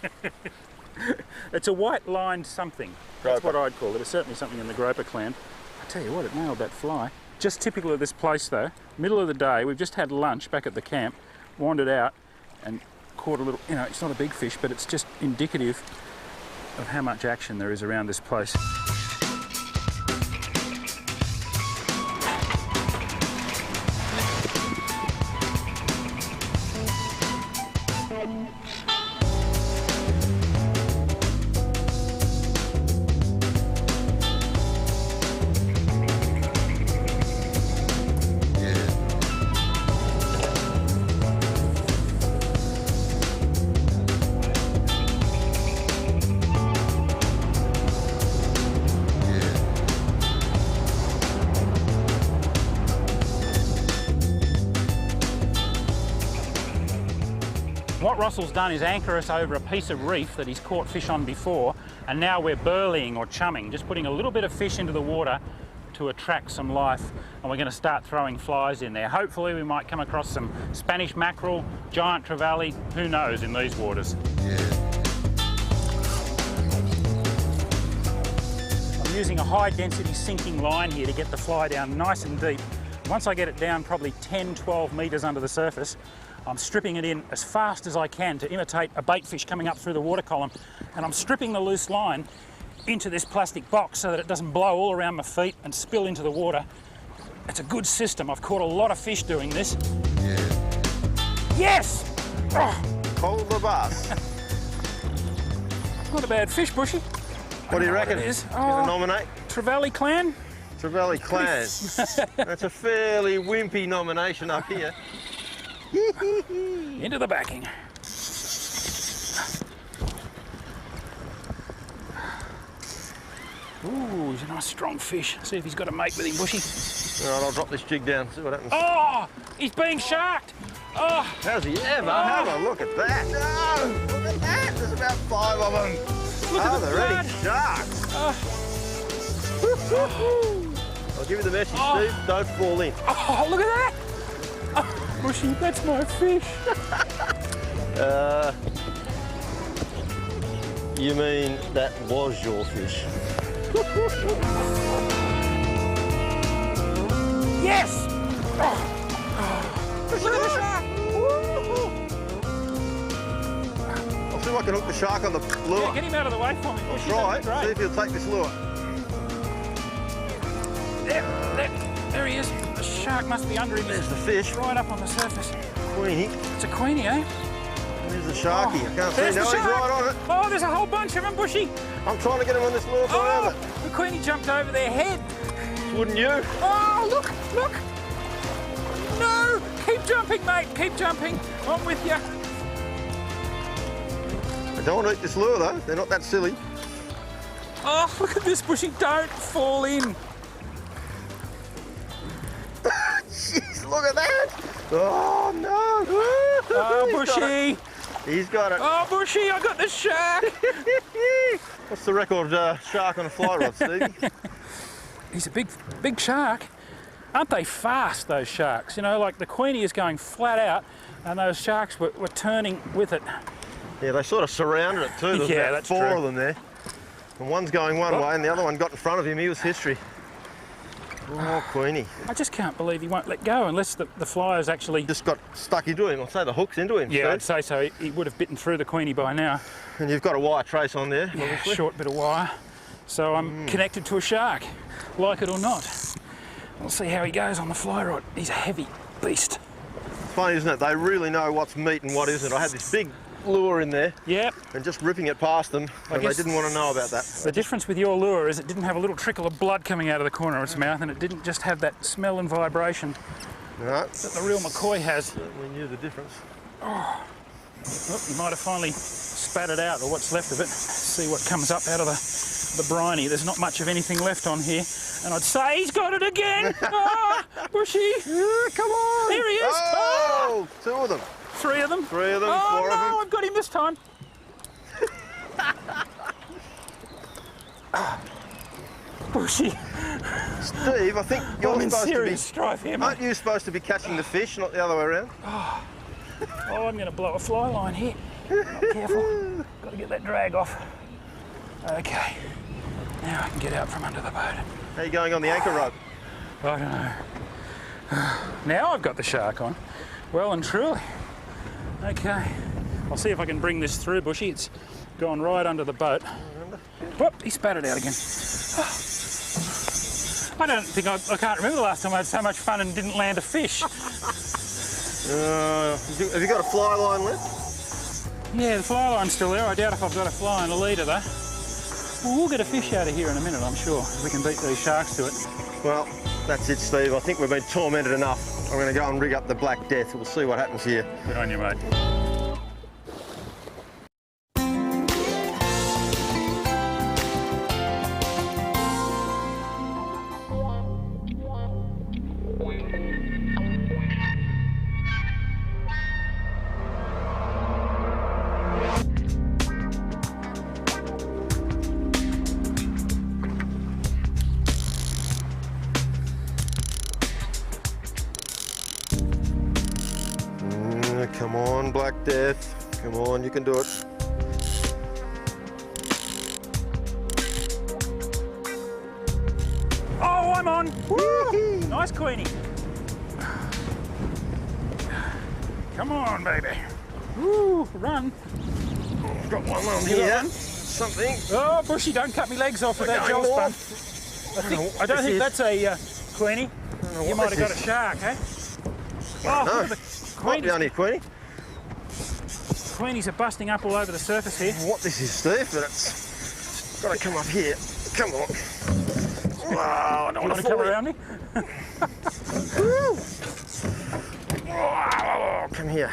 It's a white-lined something. That's what I'd call it. It's certainly something in the groper clan. I tell you what, it nailed that fly. Just typical of this place though. Middle of the day, we've just had lunch back at the camp, wandered out and caught a little, you know, it's not a big fish, but it's just indicative of how much action there is around this place. What Russell's done is anchor us over a piece of reef that he's caught fish on before, And now we're burleying or chumming, just putting a little bit of fish into the water to attract some life, and we're going to start throwing flies in there. Hopefully we might come across some Spanish mackerel, giant trevally, who knows, in these waters. I'm using a high density sinking line here to get the fly down nice and deep. Once I get it down probably 10-12 metres under the surface, I'm stripping it in as fast as I can to imitate a bait fish coming up through the water column, and I'm stripping the loose line into this plastic box so that it doesn't blow all around my feet and spill into the water. It's a good system. I've caught a lot of fish doing this. Yes! Oh. Hold the bus. Not a bad fish, Bushy. What do you reckon? It is. Gonna nominate? Trevally clan? Trevally clan. That's a fairly wimpy nomination up here. Into the backing. Ooh, he's a nice strong fish. See if he's got a mate with him, Bushy. All right, I'll drop this jig down, see what happens. Oh, he's being sharked. Oh. How's he ever? Have a look at that. No, look at that. There's about 5 of them. Look at the they're blood. ready sharks. I'll give you the message, Steve. Don't fall in. Oh, look at that. Oh, Bushy, that's my fish. You mean that was your fish? Yes! Oh. Look at the shark! I'll see if I can hook the shark on the lure. Yeah, get him out of the way for me. I'll Bushy, try. that'd be great. See if he'll take this lure. There he is. The shark must be under him. There's the fish. Right up on the surface. Queenie. It's a queenie, eh? There's the sharky. I can't see. There's No, the he's shark. right on it. Oh, there's a whole bunch of them, Bushy. I'm trying to get him on this lure forever. Oh, the queenie jumped over their head. Wouldn't you? Oh, look, look. No, keep jumping, mate. Keep jumping. I'm with you. I don't want to eat this lure though. They're not that silly. Oh, look at this, Bushy. Don't fall in. Jeez, look at that. Oh, no. Oh, He's got Bushy. it. He's got it. Oh, Bushy, I got the shark. What's the record shark on a fly rod, Stevie? He's a big shark. Aren't they fast, those sharks? You know, like the queenie is going flat out and those sharks were turning with it. Yeah, they sort of surrounded it too. There's Yeah, about that's 4 true. of them there. And one's going one way and the other one got in front of him. He was history. Oh, Queenie. I just can't believe he won't let go unless the flyer's actually... Just got stuck into him. I'll say the hook's into him. Yeah, Steve. I'd say so. He would have bitten through the queenie by now. And you've got a wire trace on there, Yeah, obviously. short bit of wire. So I'm connected to a shark, like it or not. We'll see how he goes on the fly rod. He's a heavy beast. It's funny, isn't it? They really know what's meat and what isn't. I had this big lure in there Yep. and just ripping it past them, and they guess didn't want to know about that. The difference with your lure is it didn't have a little trickle of blood coming out of the corner of its mouth, and it didn't just have that smell and vibration No, that the real McCoy has. certainly knew the difference. Oh, you might have finally spat it out, or what's left of it. See what comes up out of the briny. There's not much of anything left on here. And I'd say he's got it again. Ah, Bushy. Come on. There he is. Oh, 2 of them. 3 of them. 3 of them, Oh 4 no, of them. I've got him this time. Bushy. Steve, I think I'm you're in supposed to be... serious strife here, mate. Aren't you supposed to be catching the fish, not the other way around? Oh, I'm going to blow a fly line here. Careful. Got to get that drag off. Okay. Now I can get out from under the boat. How are you going on the anchor rope? I don't know. Now I've got the shark on. Well and truly. Okay. I'll see if I can bring this through, Bushy. It's gone right under the boat. Whoop, he spat it out again. I don't think I can't remember the last time I had so much fun and didn't land a fish. Have you got a fly line left? Yeah, the fly line's still there. I doubt if I've got a fly and a leader though. Well, we'll get a fish out of here in a minute, I'm sure, if we can beat these sharks to it. Well, that's it, Steve. I think we've been tormented enough. I'm going to go and rig up the Black Death. We'll see what happens here. Good on you, mate. Come on, Black Death. Come on, you can do it. Oh, I'm on. Woo! Nice Queenie. Come on, baby. Woo, run. Got one on here. Something. Oh, Bushy, don't cut me legs off with that gel sponge. I don't think that's a Queenie. You might have got a shark, eh? Oh, No. look at the Might be Queenies. only a Queenie. Queenies are busting up all over the surface here. What this is, Steve, but it's got to come up here. Come on. Wow, I don't You want want to to come fall in. around me? Oh, come here.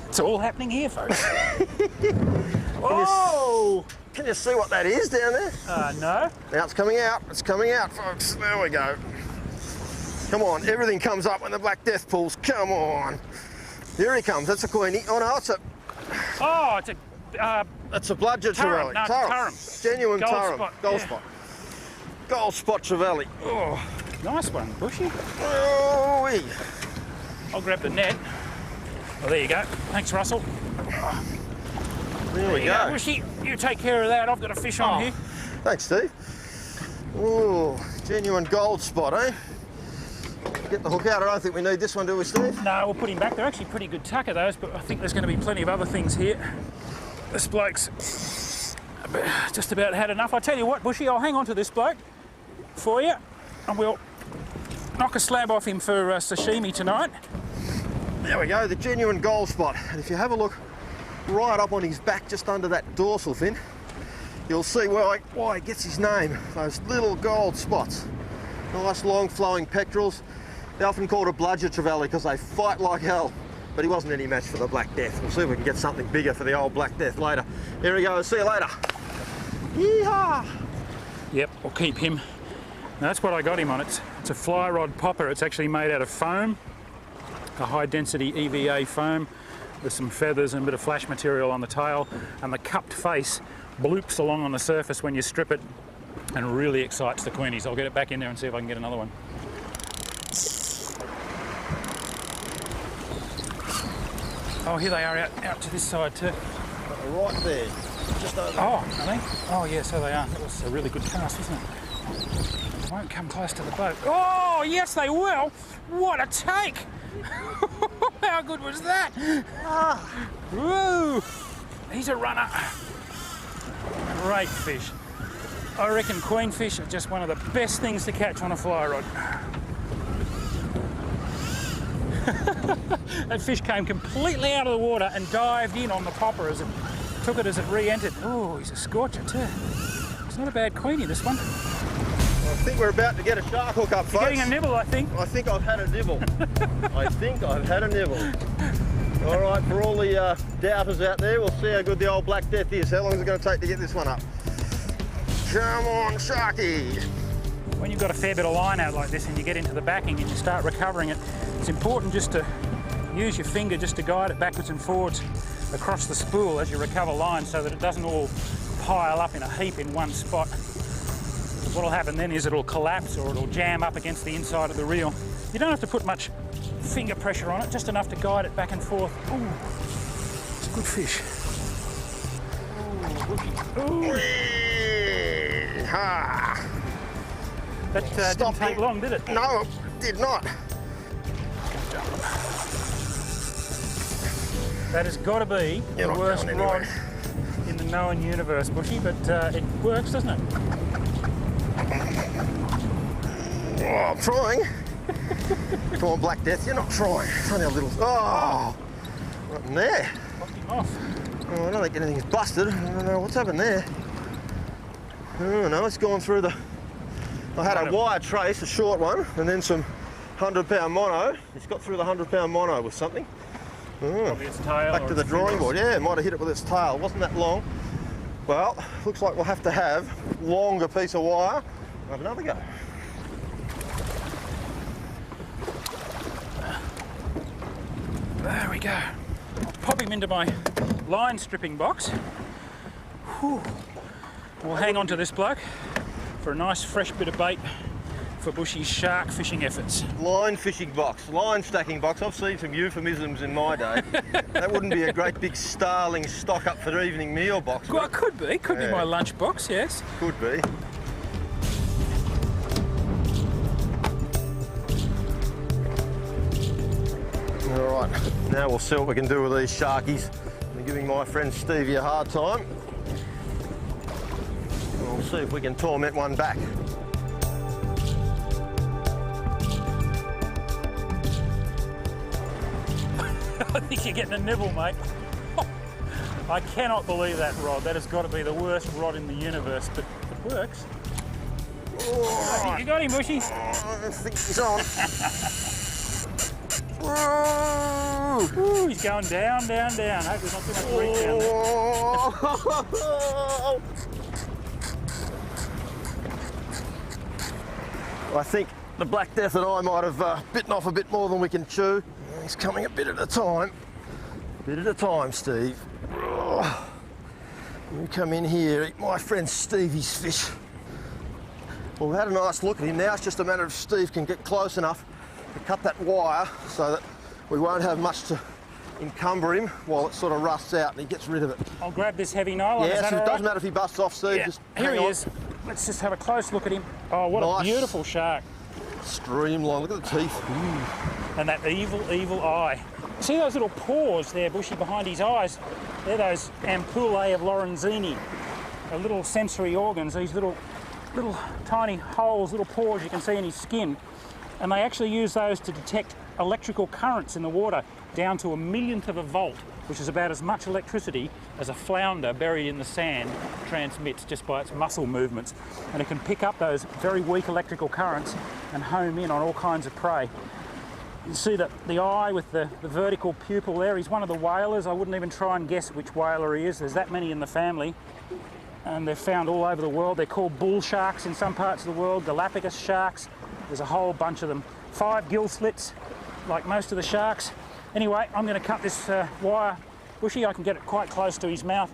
It's all happening here, folks. Oh! Can you see what that is down there? No. Now it's coming out. It's coming out, folks. There we go. Come on, everything comes up when the Black Death pulls. Come on. Here he comes. That's a Queenie. Oh no, it's a It's a bludger Tarum, trevally. no, Tarum. Genuine Gold Tarum. spot, Gold yeah. spot. Gold spot trevally. Oh, nice one, Bushy. oh-wee. I'll grab the net. Oh, there you go. Thanks, Russell. There we go. Bushy, you take care of that. I've got a fish on here. Thanks, Steve. Oh, genuine gold spot, eh? Get the hook out. I don't think we need this one, do we, Steve? No, we'll put him back. They're actually pretty good tucker, those, but I think there's going to be plenty of other things here. This bloke's just about had enough. I tell you what, Bushy, I'll hang on to this bloke for you, and we'll knock a slab off him for sashimi tonight. There we go, the genuine gold spot. And if you have a look right up on his back, just under that dorsal fin, you'll see why he gets his name. Those little gold spots. Nice long flowing pectorals. They're often called a bludger trevally because they fight like hell. But he wasn't any match for the Black Death. We'll see if we can get something bigger for the old Black Death later. Here we go, see you later. Yeehaw! Yep, we'll keep him. Now, that's what I got him on. It's a fly rod popper. It's actually made out of foam, a high density EVA foam with some feathers and a bit of flash material on the tail, and the cupped face bloops along on the surface when you strip it and really excites the Queenies. I'll get it back in there and see if I can get another one. Oh, here they are out to this side too. Right there, just over. Oh, are they? Oh, yeah, so they are. That was a really good cast, wasn't it? They won't come close to the boat. Oh, yes, they will. What a take. How good was that? Woo! He's a runner. Great fish. I reckon queenfish are just one of the best things to catch on a fly rod. That fish came completely out of the water and dived in on the popper as it took it as it re-entered. Oh, he's a scorcher too. It's not a bad Queenie, this one. I think we're about to get a shark hook up, folks. Getting a nibble, I think. I think I've had a nibble. I think I've had a nibble. All right, for all the doubters out there, we'll see how good the old Black Death is. How long is it going to take to get this one up? Come on, Sharky. When you've got a fair bit of line out like this and you get into the backing and you start recovering it, it's important just to use your finger just to guide it backwards and forwards across the spool as you recover line so that it doesn't all pile up in a heap in one spot. What'll happen then is it'll collapse or it'll jam up against the inside of the reel. You don't have to put much finger pressure on it, just enough to guide it back and forth. Ooh, it's a good fish. Ooh, ooh. Ha! That didn't take long, did it? No, it did not. That has got to be You're the not worst going rod anywhere. in the known universe, Bushy, but it works, doesn't it? Oh, I'm trying. Come on, Black Death, you're not trying. It's only a little. Oh! What in there? Knocked him off. Oh, I don't think anything's busted. I don't know what's happened there. Oh no, it's gone through the. I had a wire trace, a short one, and then some 100-pound mono. It's got through the 100-pound mono with something. Oh. Probably its tail. Back or to the its drawing fins. board. Yeah, it might have hit it with its tail. It wasn't that long. Well, looks like we'll have to have longer piece of wire. Have another go. There we go. I'll pop him into my line stripping box. Whew. We'll hang on to this bloke for a nice fresh bit of bait for Bushy's shark fishing efforts. Line fishing box, line stacking box. I've seen some euphemisms in my day. That wouldn't be a great big starling stock up for evening meal box. Well, it could be. Could be Yeah. my lunch box, yes. Could be. All right, now we'll see what we can do with these sharkies. I'm giving my friend Stevie a hard time. We'll see if we can torment one back. I think you're getting a nibble, mate. I cannot believe that rod. That has got to be the worst rod in the universe, but it works. Oh, You got him, Bushy. I think he's on. Ooh, he's going down, down, down. Hope there's not too much reach down there. Oh. I think the Black Death and I might have bitten off a bit more than we can chew. He's coming a bit at a time. Bit at a time, Steve. You come in here, eat my friend Stevie's fish. Well, we've had a nice look at him. Now it's just a matter of Steve can get close enough to cut that wire so that we won't have much to encumber him while it sort of rusts out and he gets rid of it. I'll grab this heavy nylon. Yes, Is that it all doesn't right? matter if he busts off, Steve. Yeah. Just Here hang he on. is. Let's just have a close look at him. Oh, what Nice. a beautiful shark. Streamline. Look at the teeth. And that evil, evil eye. See those little pores there, Bushy, behind his eyes? They're those ampullae of Lorenzini, little sensory organs, these little tiny holes, little pores you can see in his skin. And they actually use those to detect electrical currents in the water down to 1/1,000,000 of a volt, which is about as much electricity as a flounder buried in the sand transmits just by its muscle movements. And it can pick up those very weak electrical currents and home in on all kinds of prey. You see the eye with the vertical pupil there. He's one of the whalers. I wouldn't even try and guess which whaler he is. There's that many in the family. And they're found all over the world. They're called bull sharks in some parts of the world, Galapagos sharks. There's a whole bunch of them. 5 gill slits, like most of the sharks. Anyway, I'm going to cut this wire, Bushy. I can get it quite close to his mouth,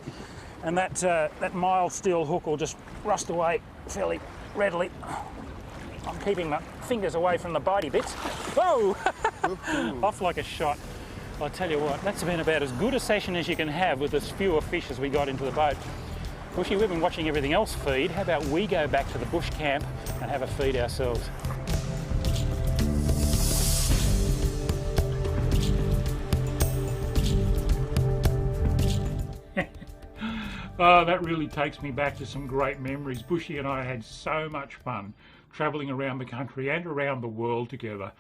and that mild steel hook will just rust away fairly readily. I'm keeping my fingers away from the bitey bits. Whoa! Off like a shot. I tell you what, that's been about as good a session as you can have with as fewer fish as we got into the boat. Bushy, we've been watching everything else feed. How about we go back to the bush camp and have a feed ourselves? Oh, that really takes me back to some great memories. Bushy and I had so much fun travelling around the country and around the world together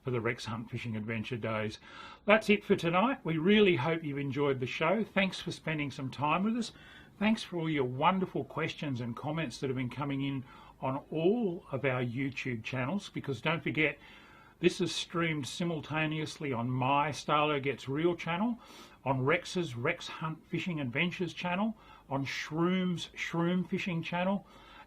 for the Rex Hunt Fishing Adventure Days. That's it for tonight. We really hope you've enjoyed the show. Thanks for spending some time with us. Thanks for all your wonderful questions and comments that have been coming in on all of our YouTube channels, because don't forget, this is streamed simultaneously on my Starlo Gets Real channel, on Rex's Rex Hunt Fishing Adventures channel, on Shroom's Shroom Fishing channel,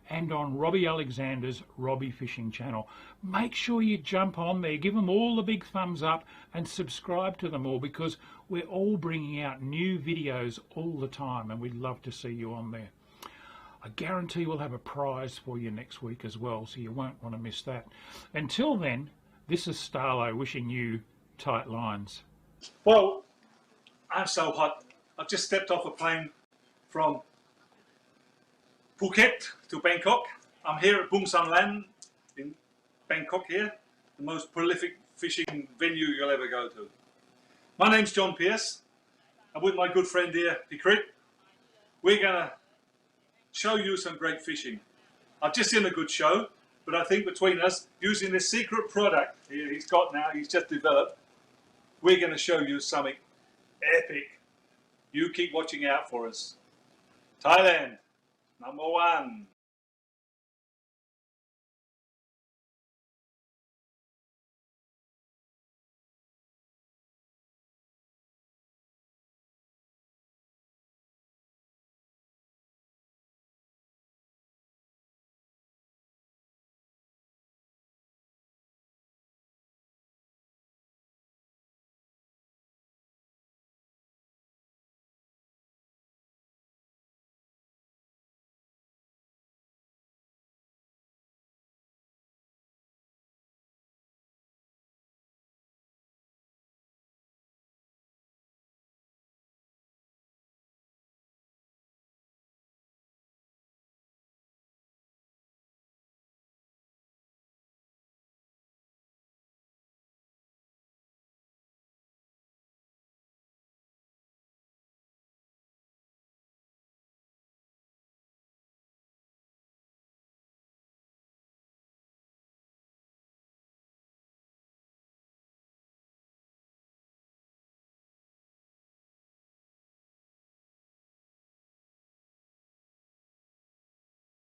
and on Robbie Alexander's Robbie Fishing channel. Make sure you jump on there, give them all the big thumbs up and subscribe to them all, because we're all bringing out new videos all the time and we'd love to see you on there. I guarantee we'll have a prize for you next week as well, so you won't want to miss that. Until then, this is Starlo wishing you tight lines. Well, I'm so hot. I've just stepped off a plane from Phuket to Bangkok. I'm here at Bung San Land in Bangkok here, the most prolific fishing venue you'll ever go to. My name's John Pierce. I'm with my good friend here, Pikrit. We're gonna show you some great fishing. I've just seen a good show, but I think between us, using this secret product he's got now, he's just developed, we're gonna show you something epic. You keep watching out for us. Thailand, #1.